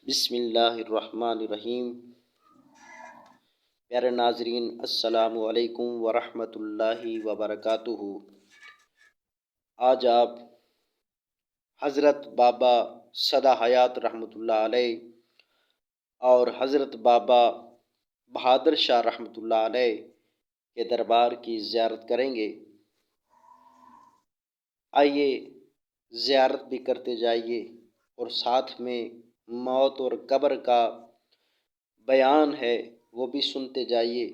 بسم اللہ الرحمن الرحیم۔ پیارے ناظرین، السلام علیکم ورحمۃ اللہ وبرکاتہ۔ آج آپ حضرت بابا سدا حیات رحمۃ اللہ علیہ اور حضرت بابا بہادر شاہ رحمۃ اللہ علیہ کے دربار کی زیارت کریں گے۔ آئیے زیارت بھی کرتے جائیے اور ساتھ میں موت اور قبر کا بیان ہے وہ بھی سنتے جائیے۔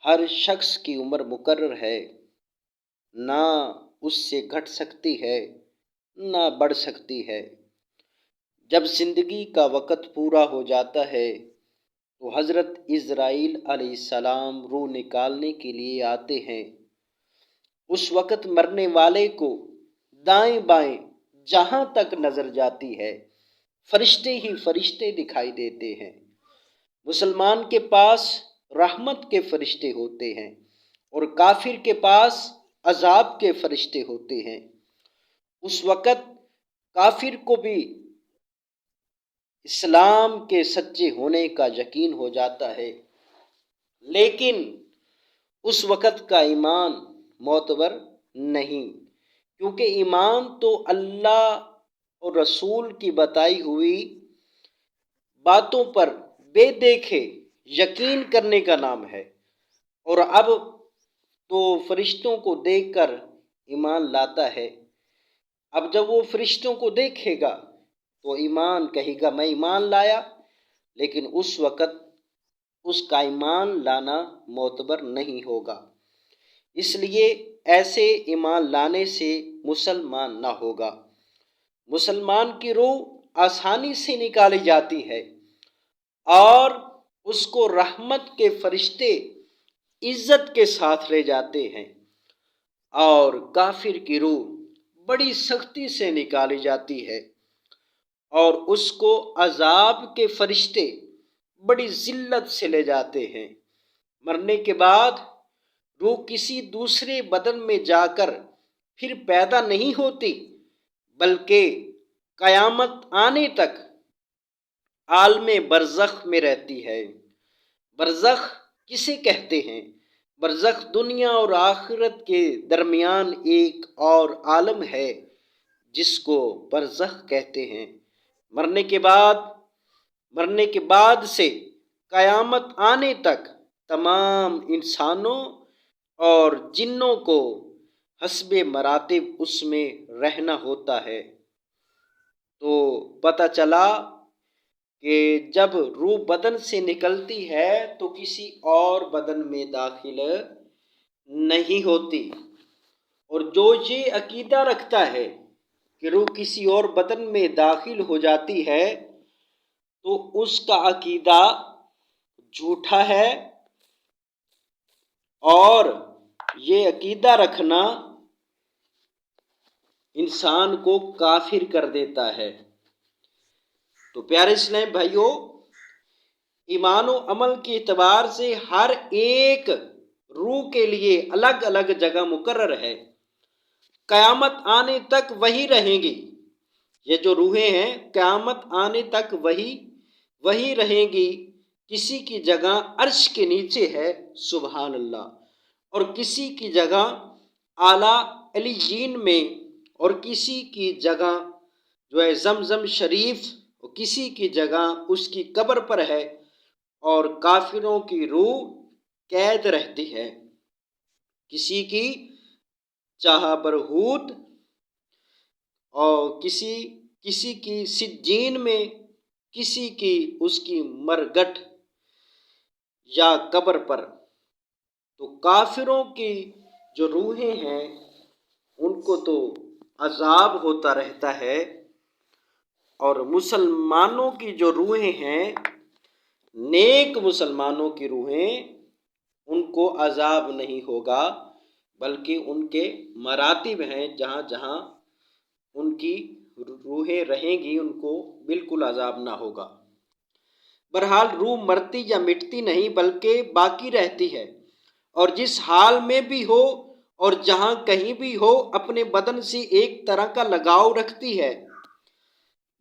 ہر شخص کی عمر مقرر ہے، نہ اس سے گھٹ سکتی ہے نہ بڑھ سکتی ہے۔ جب زندگی کا وقت پورا ہو جاتا ہے تو حضرت عزرائیل علیہ السلام روح نکالنے کے لیے آتے ہیں۔ اس وقت مرنے والے کو دائیں بائیں جہاں تک نظر جاتی ہے فرشتے ہی فرشتے دکھائی دیتے ہیں۔ مسلمان کے پاس رحمت کے فرشتے ہوتے ہیں اور کافر کے پاس عذاب کے فرشتے ہوتے ہیں۔ اس وقت کافر کو بھی اسلام کے سچے ہونے کا یقین ہو جاتا ہے، لیکن اس وقت کا ایمان معتبر نہیں، کیونکہ ایمان تو اللہ اور رسول کی بتائی ہوئی باتوں پر بے دیکھے یقین کرنے کا نام ہے۔ اور اب تو فرشتوں کو دیکھ کر ایمان لاتا ہے۔ اب جب وہ فرشتوں کو دیکھے گا تو ایمان کہے گا میں ایمان لایا، لیکن اس وقت اس کا ایمان لانا معتبر نہیں ہوگا۔ اس لیے ایسے ایمان لانے سے مسلمان نہ ہوگا۔ مسلمان کی روح آسانی سے نکالی جاتی ہے اور اس کو رحمت کے فرشتے عزت کے ساتھ لے جاتے ہیں، اور کافر کی روح بڑی سختی سے نکالی جاتی ہے اور اس کو عذاب کے فرشتے بڑی ذلت سے لے جاتے ہیں۔ مرنے کے بعد روح کسی دوسرے بدن میں جا کر پھر پیدا نہیں ہوتی، بلکہ قیامت آنے تک عالم برزخ میں رہتی ہے۔ برزخ کسے کہتے ہیں؟ برزخ دنیا اور آخرت کے درمیان ایک اور عالم ہے جس کو برزخ کہتے ہیں۔ مرنے کے بعد سے قیامت آنے تک تمام انسانوں اور جنوں کو حسب مراتب اس میں رہنا ہوتا ہے۔ تو پتہ چلا کہ جب روح بدن سے نکلتی ہے تو کسی اور بدن میں داخل نہیں ہوتی، اور جو یہ عقیدہ رکھتا ہے کہ روح کسی اور بدن میں داخل ہو جاتی ہے تو اس کا عقیدہ جھوٹا ہے، اور یہ عقیدہ رکھنا انسان کو کافر کر دیتا ہے۔ تو پیارے اسلام بھائیوں، ایمان و عمل کے اعتبار سے ہر ایک روح کے لیے الگ الگ جگہ مقرر ہے۔ قیامت آنے تک وہی رہیں گی، یہ جو روحیں ہیں قیامت آنے تک وہی رہیں گی۔ کسی کی جگہ عرش کے نیچے ہے، سبحان اللہ، اور کسی کی جگہ اعلیٰ علیین میں، اور کسی کی جگہ جو ہے زمزم شریف، اور کسی کی جگہ اس کی قبر پر ہے، اور کافروں کی روح قید رہتی ہے۔ کسی کی چاہا برہوت، اور کسی کی سجین میں، کسی کی اس کی مرگٹ یا قبر پر۔ تو کافروں کی جو روحیں ہیں ان کو تو عذاب ہوتا رہتا ہے، اور مسلمانوں کی جو روحیں ہیں، نیک مسلمانوں کی روحیں، ان کو عذاب نہیں ہوگا، بلکہ ان کے مراتب ہیں جہاں جہاں ان کی روحیں رہیں گی ان کو بالکل عذاب نہ ہوگا۔ بہرحال روح مرتی یا مٹتی نہیں بلکہ باقی رہتی ہے، اور جس حال میں بھی ہو اور جہاں کہیں بھی ہو اپنے بدن سے ایک طرح کا لگاؤ رکھتی ہے۔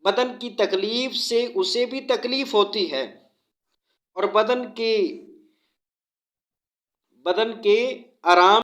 بدن کی تکلیف سے اسے بھی تکلیف ہوتی ہے، اور بدن کے آرام